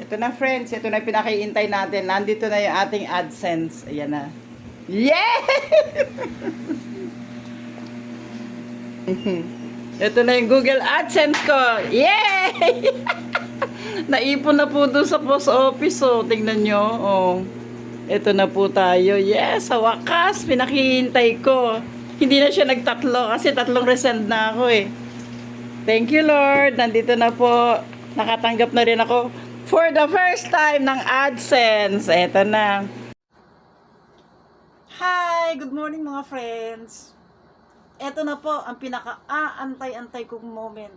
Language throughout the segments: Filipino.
Ito na friends, ito na yung pinakaihintay natin. Nandito na yung ating AdSense. Ayan na. Yeah! Ito na yung Google AdSense ko. Yay! Naipon na po doon sa post office. Oh. Tingnan nyo. Oh. Ito na po tayo. Yes, sa wakas, pinakihintay ko. Hindi na siya nagtatlo kasi tatlong resend na ako eh. Thank you Lord. Nandito na po. Nakatanggap na rin ako for the first time ng AdSense. Ito na. Hi! Good morning mga friends. Ito na po ang pinaka-antay-antay kong moment.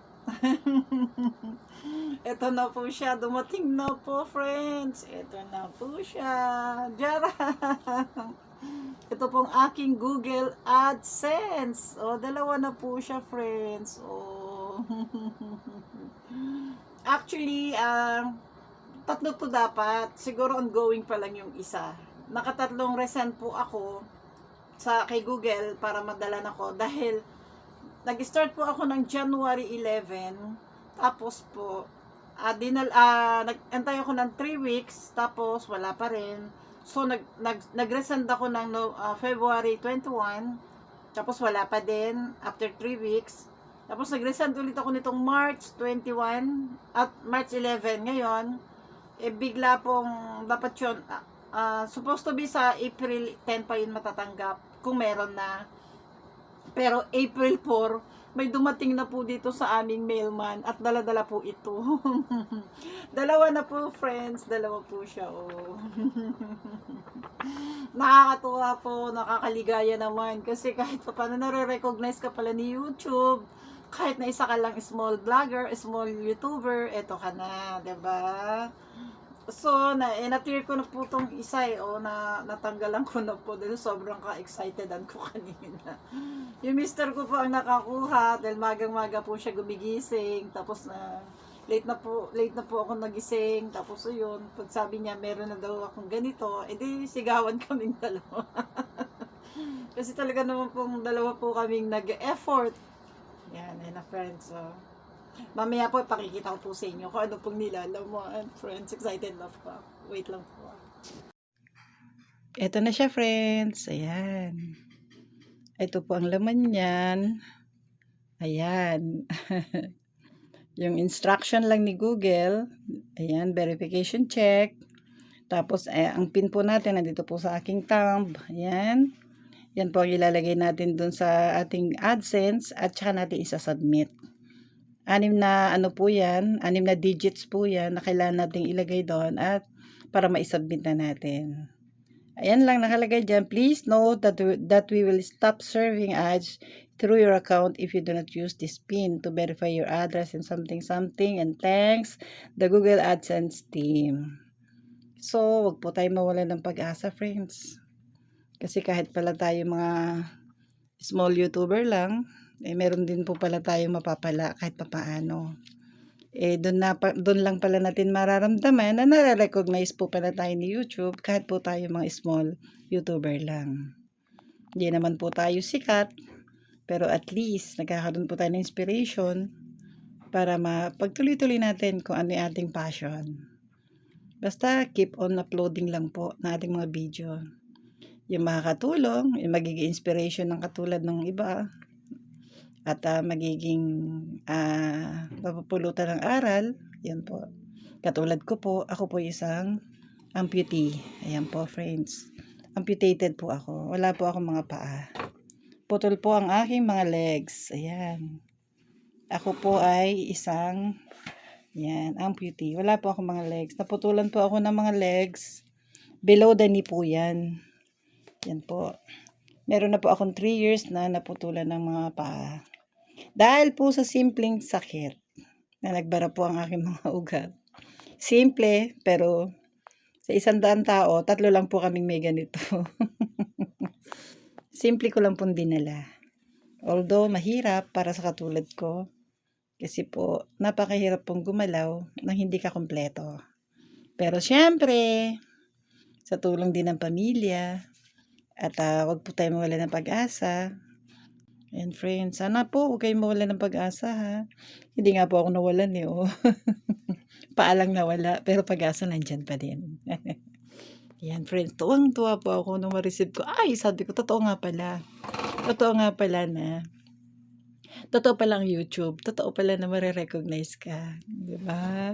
Ito na po siya. Dumating na po, friends. Ito na po siya. Jarang! Ito pong aking Google AdSense. O, dalawa na po siya, friends. O. Actually, tatlo to dapat. Siguro ongoing pa lang yung isa. Nakatatlong resend po ako sa kay Google para madalan ako dahil nag-start po ako ng January 11, tapos po nag-antay ako ng 3 weeks, tapos wala pa rin. So nag-resend ako ng February 21, tapos wala pa din after 3 weeks. Tapos nag-resend ulit ako nitong March 21 at March 11 ngayon. Bigla pong dapat yun, supposed to be sa April 10 pa yun matatanggap kung meron na. Pero April 4, may dumating na po dito sa aming mailman at dala-dala po ito. Dalawa na po, friends. Dalawa po siya, oh. Nakakatuwa po, nakakaligaya naman. Kasi kahit pa paano nare-recognize ka pala ni YouTube. Kahit na isa ka lang small vlogger, small YouTuber, eto ka na, 'di ba? So, na-tear ko na po tong isa natanggalan ko na po dahil sobrang ka-excitedan ko kanina. Yung mister ko po ang nakakuha dahil magang-maga po siya gumigising, tapos late na po ako nagising, tapos yun, pag sabi niya meron na daw akong ganito, edi sigawan kaming dalawa. Kasi talaga naman pong dalawa po kaming nag-effort. Yan, na friends, so. Mamaya po, pakikita ko po sa inyo kung ano pong nilalaman. Friends, excited na po. Wait lang po. Ito na siya, friends. Ayan. Ito po ang laman niyan. Ayan. Yung instruction lang ni Google. Ayan, verification check. Tapos, ang pin po natin, nandito po sa aking thumb. Ayan. Yan po ang ilalagay natin dun sa ating AdSense at saka natin isa-submit. 6 na po yan, 6 na digits po yan na kailangan nating ilagay doon at para ma-submit na natin. Ayan lang nakalagay dyan. Please note that we will stop serving ads through your account if you do not use this PIN to verify your address and something and thanks the Google AdSense team. So, wag po tayo mawalan ng pag-asa, friends. Kasi kahit pala tayo mga small YouTuber lang, meron din po pala tayong mapapala kahit papaano. Doon lang pala natin mararamdaman na nare-recognize po pala tayo ni YouTube kahit po tayo mga small YouTuber lang. Hindi naman po tayo sikat, pero at least nagkakaroon po tayo ng inspiration para mapagtuloy-tuloy natin kung ano yung ating passion. Basta keep on uploading lang po ng ating mga video. Yung makakatulong, yung magiging inspiration ng katulad ng iba, at magiging mapupulutan ng aral. Yan po. Katulad ko po, ako po isang amputee. Ayan po, friends. Amputated po ako. Wala po akong mga paa. Putol po ang aking mga legs. Ayan. Ako po ay isang amputee. Wala po akong mga legs. Naputulan po ako ng mga legs. Below the knee po yan. Yan po. Meron na po akong 3 years na naputulan ng mga paa. Dahil po sa simpleng sakit na nagbara po ang aking mga ugat. Simple, pero sa 100 tao, 3 lang po kaming may ganito. Simple ko lang pong dinala. Although mahirap para sa katulad ko. Kasi po, napakahirap pong gumalaw nang hindi ka kompleto. Pero syempre, sa tulong din ng pamilya, at wag po tayo mawala ng pag-asa, Ayan friends, sana po huwag kayong mawalan ng pag-asa ha. Hindi nga po ako nawalan eh, oh. Paa lang nawala, pero pag-asa nandiyan pa din. Ayan friends, tuwang-tuwa po ako nung ma-receive ko. Ay, sabi ko, totoo nga pala. Totoo nga pala na. Totoo pala ang YouTube. Totoo pala na mare-recognize ka. Di ba?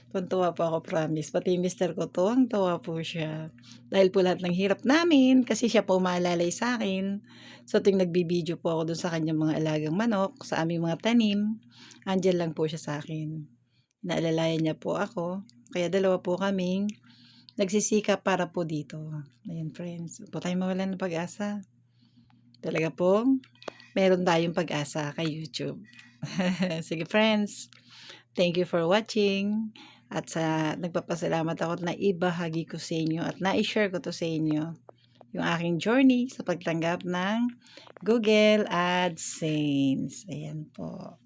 Tuwang-tuwa po ako, promise. Pati yung mister ko, tuwang-tuwa po siya. Dahil po lahat ng hirap namin, kasi siya po maalalay sa akin. So, tuwing nagbibideo po ako dun sa kanyang mga alagang manok, sa aming mga tanim, andyan lang po siya sa akin. Naalalayan niya po ako. Kaya dalawa po kaming nagsisikap para po dito. Ayan friends, huwag po tayong mawalan ng pag-asa. Talaga pong meron tayong pag-asa kay YouTube. Sige friends, thank you for watching. At nagpapasalamat ako na ibahagi ko sa inyo at na-share ko to sa inyo yung aking journey sa pagtanggap ng Google AdSense. Ayan po.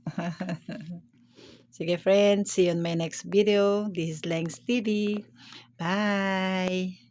Sige friends, see you on my next video. This is Lengs TV. Bye!